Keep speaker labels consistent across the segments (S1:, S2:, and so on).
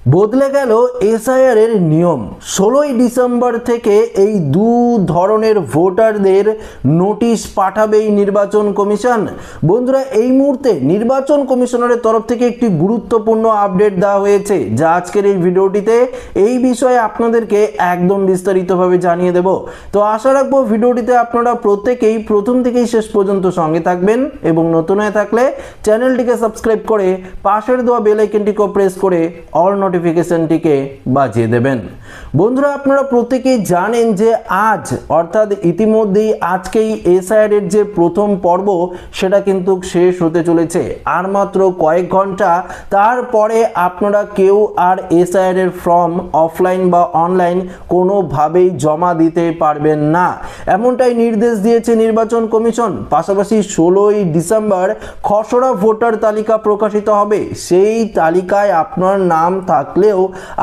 S1: বদলে গেল এসআইআর এর নিয়ম। 16ই ডিসেম্বর থেকে এই দু ধরনের ভোটারদের নোটিশ পাঠাবে নির্বাচন কমিশন। বন্ধুরা, এই মুহূর্তে নির্বাচন কমিশনারের তরফ থেকে একটি গুরুত্বপূর্ণ আপডেট দেওয়া হয়েছে, যা আজকের এই ভিডিওটিতে এই বিষয়ে আপনাদেরকে একদম বিস্তারিতভাবে জানিয়ে দেব। তো আশা রাখবো ভিডিওটিতে আপনারা প্রত্যেকেই প্রথম থেকেই শেষ পর্যন্ত সঙ্গে থাকবেন এবং নতুন হয়ে থাকলে চ্যানেলটিকে সাবস্ক্রাইব করে পাশের দেওয়া বেল আইকনটিকে প্রেস করে অল নোটিফিকেশনটিকে বাজিয়ে দেবেন। বন্ধুরা, আপনারা প্রত্যেকেই জানেন যে আজ অর্থাৎ ইতিমধ্যেই আজকেই এসআইআর এর যে প্রথম পর্ব সেটা কিন্তু শেষ হতে চলেছে। আর মাত্র কয়েক ঘন্টা, তারপরে আপনারা কেউ আর এসআইআর এর ফর্ম অফলাইন বা অনলাইন কোনোভাবেই জমা দিতে পারবেন না, এমনটাই নির্দেশ দিয়েছে নির্বাচন কমিশন। পাশাপাশি 16ই ডিসেম্বর খসড়া ভোটার তালিকা প্রকাশিত হবে। সেই তালিকায় আপনার নাম থাকলেও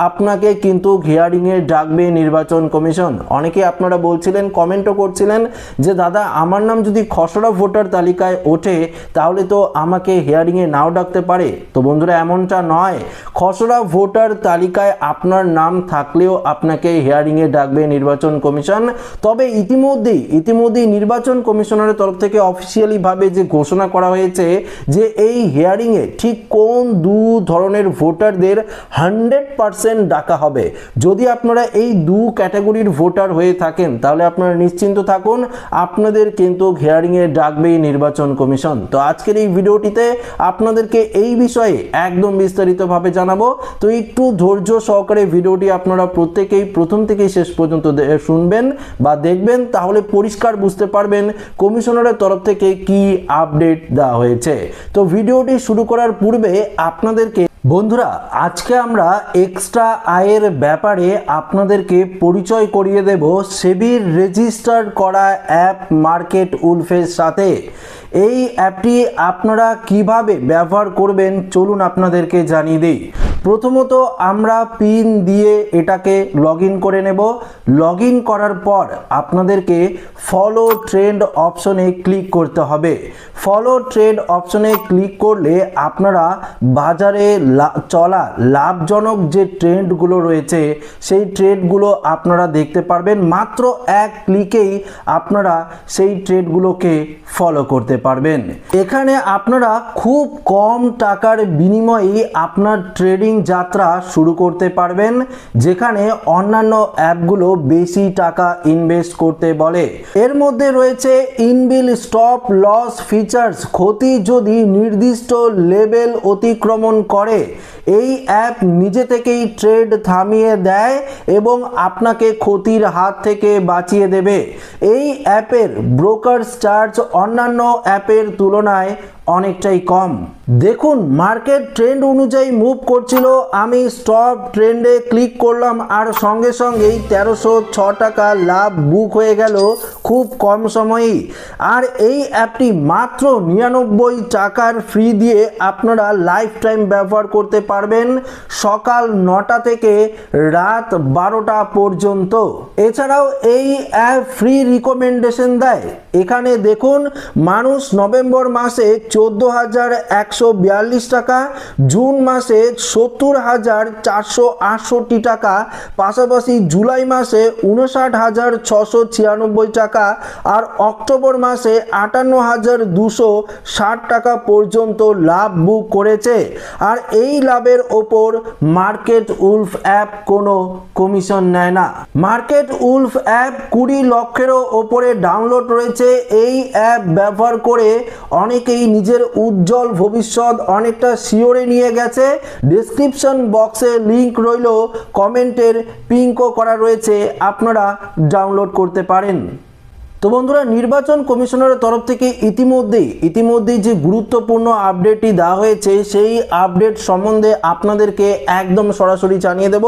S1: আপনাকে কিন্তু হিয়ারিংয়ে ডাকবে নির্বাচন কমিশন। অনেকে আপনারা বলছিলেন, কমেন্টও করছিলেন যে দাদা আমার নাম যদি খসড়া ভোটার তালিকায় ওঠে তাহলে তো আমাকে হিয়ারিংয়ে নাও ডাকতে পারে। তো বন্ধুরা, এমনটা নয়। খসড়া ভোটার তালিকায় আপনার নাম থাকলেও আপনাকে হিয়ারিংয়ে ডাকবে নির্বাচন কমিশন। তবে ইতিমধ্যেই নির্বাচন কমিশনারের তরফ থেকে অফিসিয়ালি ভাবে যে ঘোষণা করা হয়েছে যে এই হিয়ারিংয়ে ঠিক কোন দু ধরনের ভোটারদের 100% ডাকা হবে। যদি আপনারা এই দু ক্যাটাগরির ভোটার হয়ে থাকেন তাহলে আপনারা নিশ্চিন্ত থাকুন, আপনাদের কিন্তু হিয়ারিংয়ে ডাকবেই নির্বাচন কমিশন। তো আজকের এই ভিডিওটিতে আপনাদেরকে এই বিষয়ে একদম বিস্তারিতভাবে জানাবো। তো একটু ধৈর্য সহকারে ভিডিওটি আপনারা প্রত্যেকেই প্রথম থেকে শেষ পর্যন্ত শুনবেন বা দেখবেন, তাহলে পরিষ্কার বুঝতে পারবেন কমিশনারের তরফ থেকে কি আপডেট দেওয়া হয়েছে। তো ভিডিওটি শুরু করার পূর্বে আপনাদেরকে বন্ধুরা, আজকে আমরা এক্সট্রা আয়ের ব্যাপারে আপনাদেরকে পরিচয় করিয়ে দেব সেবির রেজিস্টার করা অ্যাপ মার্কেট উলফের সাথে। এই অ্যাপটি আপনারা কিভাবে ব্যবহার করবেন চলুন আপনাদেরকে জানিয়ে দিই। প্রথমত আমরা পিন দিয়ে এটাকে লগ ইন করে নেব। লগ ইন করার পর আপনাদেরকে ফলো ট্রেন্ড অপশনে ক্লিক করতে হবে। ফলো ট্রেন্ড অপশনে ক্লিক করলে আপনারা বাজারে চলা লাভজনক যে ট্রেন্ডগুলো রয়েছে সেই ট্রেন্ডগুলো আপনারা দেখতে পারবেন। মাত্র এক ক্লিকেই আপনারা সেই ট্রেন্ডগুলোকে ফলো করতে পারবেন। এখানে আপনারা খুব কম টাকার বিনিময়ে আপনার ট্রেডিং যাত্রা শুরু করতে পারবেন, যেখানে অন্যান্য অ্যাপগুলো বেশি টাকা ইনভেস্ট করতে বলে। এর মধ্যে রয়েছে ইনবিল স্টপ লস ফিচার্স। ক্ষতি যদি নির্দিষ্ট লেভেল অতিক্রমণ করে এই অ্যাপ নিজে থেকেই ট্রেড থামিয়ে দেয় এবং আপনাকে ক্ষতির হাত থেকে বাঁচিয়ে দেবে। এই অ্যাপের ব্রোকার চার্জ অন্যান্য অ্যাপের তুলনায় অনেকটাই কম। দেখুন, মার্কেট ট্রেন্ড অনুযায়ী মুভ করছিল, আমি স্টপ ট্রেন্ডে ক্লিক করলাম আর সঙ্গে সঙ্গেই 1306 টাকা লাভ বুক হয়ে গেল খুব কম সময়েই। আর এই অ্যাপটি মাত্র 99 টাকার ফ্রি দিয়ে আপনারা লাইফ টাইম ব্যবহার করতে পারবেন, সকাল 9টা থেকে রাত 12টা পর্যন্ত। এছাড়াও এই অ্যাপ ফ্রি রিকমেন্ডেশন দেয়। এখানে দেখুন, মানুষ নভেম্বর মাসে 14,142 টাকা, জুন মাসে 70,468 টাকা, পাশাপাশি জুলাই মাসে 59,696 টাকা আর অক্টোবর মাসে 58,260 টাকা পর্যন্ত লাভ বুক করেছে। আর এই লাভের ওপর মার্কেট উলফ অ্যাপ কোনো কমিশন নেয় না। মার্কেট উলফ অ্যাপ 20 লক্ষেরও ওপরে ডাউনলোড রয়েছে। এই অ্যাপ ব্যবহার করে অনেকেই নিজের উজ্জ্বল ভবিষ্যৎ অনেকটা শিওরে নিয়ে গেছে। ডেসক্রিপশন বক্সে লিংক রইল, কমেন্টের পিনও করা রয়েছে, আপনারা ডাউনলোড করতে পারেন। তো বন্ধুরা, নির্বাচন কমিশনারের তরফ থেকে ইতিমধ্যেই যে গুরুত্বপূর্ণ আপডেটটি দেওয়া হয়েছে সেই আপডেট সম্বন্ধে আপনাদেরকে একদম সরাসরি জানিয়ে দেব।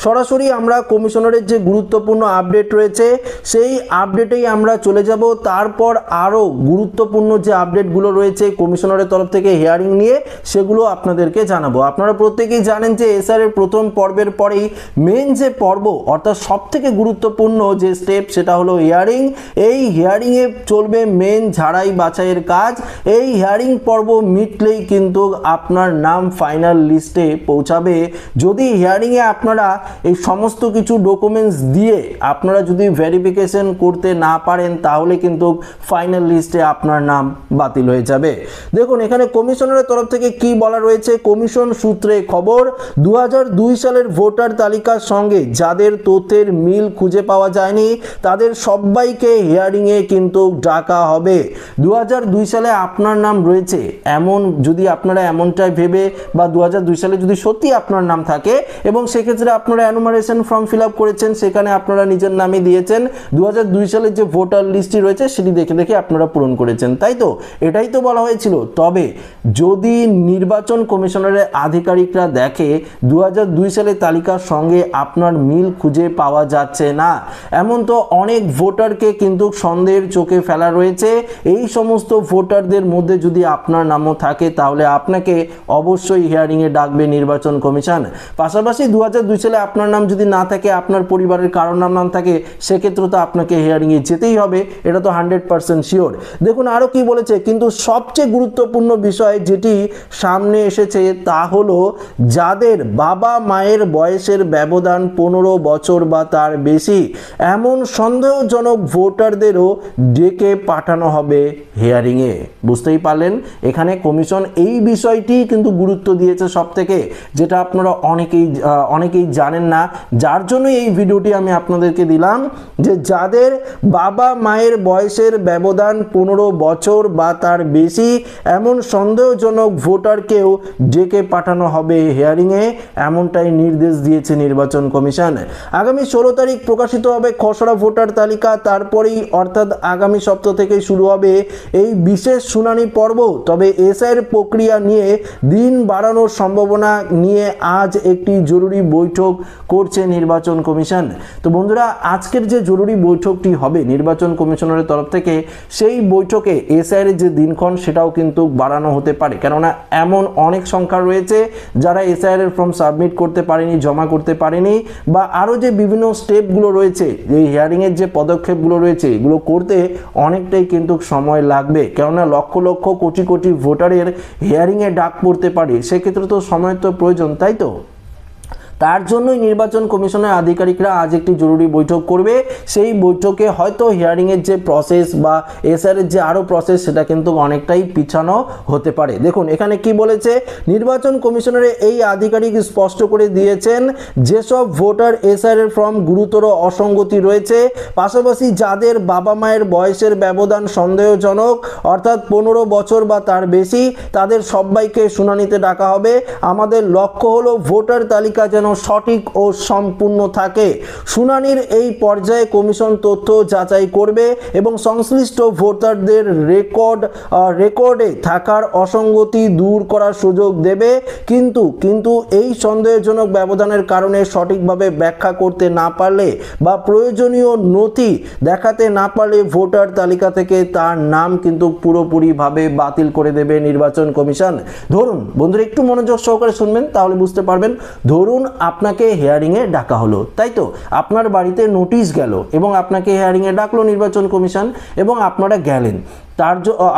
S1: সরাসরি আমরা কমিশনারের যে গুরুত্বপূর্ণ আপডেট রয়েছে সেই আপডেটেই আমরা চলে যাব। তারপর আরও গুরুত্বপূর্ণ যে আপডেটগুলো রয়েছে কমিশনারের তরফ থেকে হিয়ারিং নিয়ে সেগুলো আপনাদেরকে জানাবো। আপনারা প্রত্যেকেই জানেন যে এসআইআর এর প্রথম পর্বের পরেই মেন যে পর্ব অর্থাৎ সবথেকে গুরুত্বপূর্ণ যে স্টেপ সেটা হলো হিয়ারিং। এই এই হিয়ারিংয়ে চলবে মেন ঝাড়াই বাছাইয়ের কাজ। এই হিয়ারিং পর্ব মিটলেই কিন্তু আপনার নাম ফাইনাল লিস্টে পৌঁছাবে। যদি হিয়ারিংয়ে আপনারা এই সমস্ত কিছু ডকুমেন্টস দিয়ে আপনারা যদি ভেরিফিকেশন করতে না পারেন তাহলে কিন্তু ফাইনাল লিস্টে আপনার নাম বাতিল হয়ে যাবে। দেখুন এখানে কমিশনারের তরফ থেকে কি বলা রয়েছে। কমিশন সূত্রে খবর, 2002 সালের ভোটার তালিকার সঙ্গে যাদের তথ্যের মিল খুঁজে পাওয়া যায়নি তাদের সবাইকে হিয়ারিংয়ে কিন্তু ডাকা হবে। 2002 সালে আপনার নাম রয়েছে এমন, যদি আপনারা এমনটাই ভেবে বা 2002 সালে যদি সত্যি আপনার নাম থাকে এবং সেক্ষেত্রে আপনারা এনুমারেশন ফর্ম ফিল আপ করেছেন, সেখানে আপনারা নিজের নামে দিয়েছেন, 2002 সালের যে ভোটার লিস্টটি রয়েছে সেটি দেখে দেখে আপনারা পূরণ করেছেন, তাই তো? এটাই তো বলা হয়েছিল। তবে যদি নির্বাচন কমিশনারের আধিকারিকরা দেখে 2002 সালের তালিকার সঙ্গে আপনার মিল খুঁজে পাওয়া যাচ্ছে না, এমন তো অনেক ভোটারকে কিন্তু সন্দেহের চোখে ফেলা রয়েছে। এই সমস্ত ভোটারদের মধ্যে যদি আপনার নামও থাকে তাহলে আপনাকে অবশ্যই হিয়ারিংয়ে ডাকবে নির্বাচন কমিশন। পাশাপাশি 2002 সালে আপনার নাম যদি না থাকে, আপনার পরিবারের কারোর নাম থাকে, সেক্ষেত্রে তো আপনাকে হিয়ারিংয়ে যেতেই হবে, এটা তো 100% শিওর। দেখুন আরও কি বলেছে, কিন্তু সবচেয়ে গুরুত্বপূর্ণ বিষয় যেটি সামনে এসেছে তা হলো যাদের বাবা মায়ের বয়সের ব্যবধান 15 বছর বা তার বেশি এমন সন্দেহজনক ভোটারদেরও ডেকে পাঠানো হবে হিয়ারিংয়ে। বুঝতেই পারলেন, এখানে কমিশন এই বিষয়টি কিন্তু গুরুত্ব দিয়েছে সব থেকে, যেটা আপনারা অনেকেই জানেন না, যার জন্য এই ভিডিওটি আমি আপনাদেরকে দিলাম, যে যাদের বাবা মায়ের বয়সের ব্যবধান 15 বছর বা তার বেশি এমন সন্দেহজনক ভোটারকেও ডেকে পাঠানো হবে হিয়ারিংয়ে, এমনটাই নির্দেশ দিয়েছে নির্বাচন কমিশন। আগামী 16 তারিখ প্রকাশিত হবে খসড়া ভোটার তালিকা, তারপরেই অর্থাৎ আগামী সপ্তাহ থেকে শুরু হবে এই বিশেষ শুনানি পর্ব। তবে এসআইয়ের প্রক্রিয়া নিয়ে দিন বাড়ানোর সম্ভাবনা নিয়ে আজ একটি জরুরি বৈঠক করছে নির্বাচন কমিশন। তো বন্ধুরা, আজকের যে জরুরি বৈঠকটি হবে নির্বাচন কমিশনারের তরফ থেকে, সেই বৈঠকে এসআইয়ের যে দিনক্ষণ সেটাও কিন্তু বাড়ানো হতে পারে, কেননা এমন অনেক সংখ্যা রয়েছে যারা এসআইয়ের ফর্ম সাবমিট করতে পারেনি, জমা করতে পারেনি, বা আরও যে বিভিন্ন স্টেপগুলো রয়েছে, এই হিয়ারিংয়ের যে পদক্ষেপগুলো রয়েছে, এগুলো করতে অনেকটাই কিন্তু সময় লাগবে, কেননা লক্ষ লক্ষ কোটি কোটি ভোটারের হিয়ারিংয়ে ডাক পড়তে পারে, সেক্ষেত্রে তো সময় তো প্রয়োজন, তাই তো? তার জন্যই নির্বাচন কমিশনের আধিকারিকরা আজ একটি জরুরি বৈঠক করবে। সেই বৈঠকে হয়তো হিয়ারিংয়ের যে প্রসেস বা এসআরের যে আরও প্রসেস সেটা কিন্তু অনেকটাই পিছানো হতে পারে। দেখুন এখানে কি বলেছে, নির্বাচন কমিশনের এই আধিকারিক স্পষ্ট করে দিয়েছেন যেসব ভোটার এসআরের ফর্ম গুরুতর অসঙ্গতি রয়েছে, পাশাপাশি যাদের বাবা মায়ের বয়সের ব্যবধান সন্দেহজনক অর্থাৎ 15 বছর বা তার বেশি, তাদের সবাইকে শুনানিতে ডাকা হবে। আমাদের লক্ষ্য হলো ভোটার তালিকা যেন সঠিক ও সম্পূর্ণ থাকে। শুনানির এই পর্যায়ে কমিশন তথ্য যাচাই করবে এবং সংশ্লিষ্ট ভোটারদের রেকর্ডে থাকার অসঙ্গতি দূর করার সুযোগ দেবে। কিন্তু এই সন্দেহজনক ব্যবধানের কারণে সঠিকভাবে ব্যাখ্যা করতে না পারলে বা প্রয়োজনীয় নথি দেখাতে না পারলে ভোটার তালিকা থেকে তার নাম কিন্তু পুরোপুরিভাবে বাতিল করে দেবে নির্বাচন কমিশন। ধরুন বন্ধুরা, একটু মনোযোগ সহকারে শুনবেন, তাহলে বুঝতে পারবেন। ধরুন আপনাকে হিয়ারিংয়ে ডাকা হলো, তাই তো? আপনার বাড়িতে নোটিশ গেল এবং আপনাকে হিয়ারিংয়ে ডাকলো নির্বাচন কমিশন এবং আপনারা গেলেন।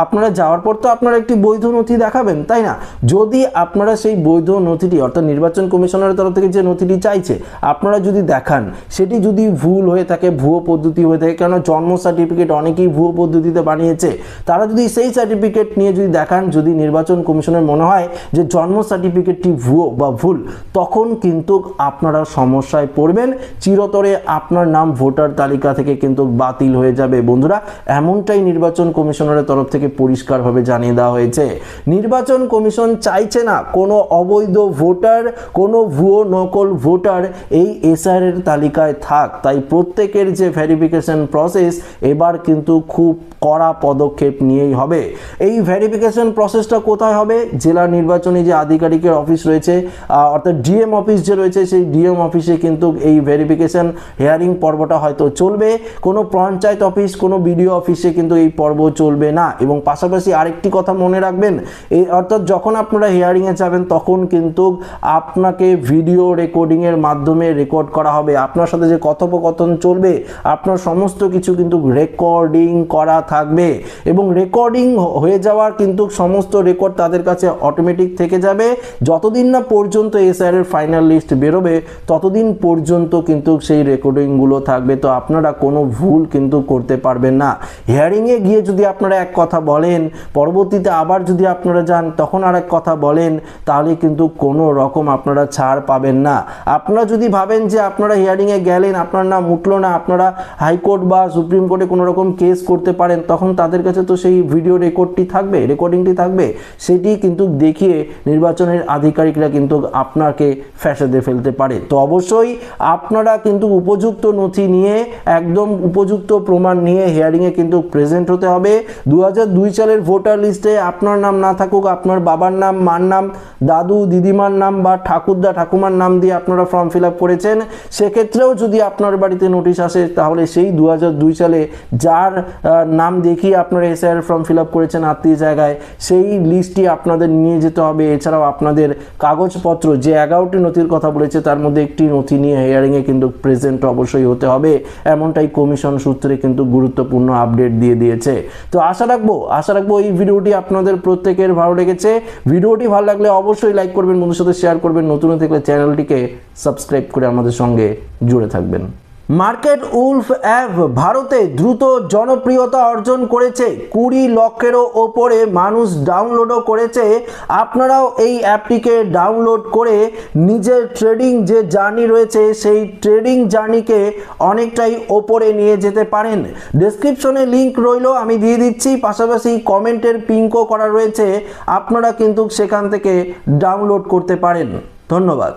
S1: আপনারা যাওয়ার পর তো আপনারা একটি বৈধ নথি দেখাবেন, তাই না? যদি আপনারা সেই বৈধ নথিটি অর্থাৎ নির্বাচন কমিশনের তরফ থেকে যে নথিটি চাইছে আপনারা যদি দেখান, সেটি যদি ভুল হয়ে থাকে, ভুয়ো পদ্ধতি হয়ে থাকে, কেন জন্ম সার্টিফিকেট অনেকেই ভুয়ো পদ্ধতিতে বানিয়েছে, তারা যদি সেই সার্টিফিকেট নিয়ে যদি দেখান, যদি নির্বাচন কমিশনের মনে হয় যে জন্ম সার্টিফিকেটটি ভুয়ো বা ভুল, তখন কিন্তু আপনারা সমস্যায় পড়বেন, চিরতরে আপনার নাম ভোটার তালিকা থেকে কিন্তু বাতিল হয়ে যাবে। বন্ধুরা, এমনটাই নির্বাচন কমিশনের তরফ থেকে পরিষ্কারভাবে জানিয়ে দেওয়া হয়েছে। নির্বাচন কমিশন চাইছে না কোনো অবৈধ ভোটার, কোনো ভুয়ো নকল ভোটার এই এসআইআর তালিকায় থাক। তাই প্রত্যেকের যে ভেরিফিকেশন প্রসেস এবার কিন্তু খুব কড়া পদক্ষেপ নিয়েই হবে। এই ভেরিফিকেশন প্রসেসটা কোথায় হবে? জেলা নির্বাচনী যে আধিকারিকের অফিস রয়েছে অর্থাৎ ডিএম অফিস যে রয়েছে, সেই ডিএম অফিসে কিন্তু এই ভেরিফিকেশন হিয়ারিং পর্বটা হয়তো চলবে। কোনো পঞ্চায়েত অফিস, কোনো বিডিও অফিসে কিন্তু এই পর্ব চলবে চলবে না। এবং পাশাপাশি আরেকটি কথা মনে রাখবেন, অর্থাৎ যখন আপনারা হিয়ারিংয়ে যাবেন তখন কিন্তু আপনাকে ভিডিও রেকর্ডিংয়ের মাধ্যমে রেকর্ড করা হবে। আপনার সাথে যে কথোপকথন চলবে আপনার সমস্ত কিছু কিন্তু রেকর্ডিং করা থাকবে এবং রেকর্ডিং হয়ে যাওয়ার কিন্তু সমস্ত রেকর্ড তাদের কাছে অটোমেটিক থেকে যাবে। যতদিন না পর্যন্ত এসআইআর এর ফাইনাল লিস্ট বেরোবে ততদিন পর্যন্ত কিন্তু সেই রেকর্ডিংগুলো থাকবে। তো আপনারা কোনো ভুল কিন্তু করতে পারবেন না। হিয়ারিংয়ে গিয়ে যদি আপনারা এক কথা বলেন, পরবর্তীতে আবার যদি আপনারা যান তখন আর এক কথা বলেন, তাহলে কিন্তু কোনো রকম আপনারা ছাড় পাবেন না। আপনারা যদি ভাবেন যে আপনারা হিয়ারিংয়ে গেলেন, আপনার নাম উঠলো না, আপনারা হাইকোর্ট বা সুপ্রিম কোর্টে কোনো রকম কেস করতে পারেন, তখন তাদের কাছে তো সেই ভিডিও রেকর্ডটি থাকবে, রেকর্ডিংটি থাকবে, সেটি কিন্তু দেখিয়ে নির্বাচনের আধিকারিকরা কিন্তু আপনাকে ফ্যাসাদে ফেলতে পারে। তো অবশ্যই আপনারা কিন্তু উপযুক্ত নথি নিয়ে, একদম উপযুক্ত প্রমাণ নিয়ে হিয়ারিংয়ে কিন্তু প্রেজেন্ট হতে হবে। 2002 সালের ভোটার লিস্টে আপনার নাম না থাকুক, আপনার বাবার নাম, মার নাম, দাদু দিদিমার নাম বা ঠাকুরদা ঠাকুমার নাম দিয়ে আপনারা ফর্ম ফিল আপ করেছেন, সেক্ষেত্রেও যদি আপনার বাড়িতে নোটিশ আসে তাহলে সেই 2002 সালে যার নাম দেখিয়ে আপনারা এসআইআর ফর্ম ফিল আপ করেছেন আত্মীয় জায়গায়, সেই লিস্টটি আপনাদের নিয়ে যেতে হবে। এছাড়াও আপনাদের কাগজপত্র, যে 11টি নথির কথা বলেছে তার মধ্যে একটি নথি নিয়ে হিয়ারিংয়ে কিন্তু প্রেজেন্ট অবশ্যই হতে হবে। এমনটাই কমিশন সূত্রে কিন্তু গুরুত্বপূর্ণ আপডেট দিয়ে দিয়েছে। তো আশা রাখবো এই ভিডিওটি আপনাদের প্রত্যেকের ভালো লেগেছে। ভিডিওটি ভালো লাগলে অবশ্যই লাইক করবেন, বন্ধুদের সাথে শেয়ার করবেন, নতুন থাকলে চ্যানেলটিকে সাবস্ক্রাইব করে আমাদের সঙ্গে জুড়ে থাকবেন। মার্কেট উলফ অ্যাপ ভারতে দ্রুত জনপ্রিয়তা অর্জন করেছে, 20 লক্ষেরও ওপরে মানুষ ডাউনলোডও করেছে। আপনারাও এই অ্যাপটিকে ডাউনলোড করে নিজের ট্রেডিং যে জার্নি রয়েছে সেই ট্রেডিং জার্নিকে অনেকটাই ওপরে নিয়ে যেতে পারেন। ডেসক্রিপশনে লিংক রইল, আমি দিয়ে দিচ্ছি, পাশাপাশি কমেন্টের পিনও করা রয়েছে, আপনারা কিন্তু সেখান থেকে ডাউনলোড করতে পারেন। ধন্যবাদ।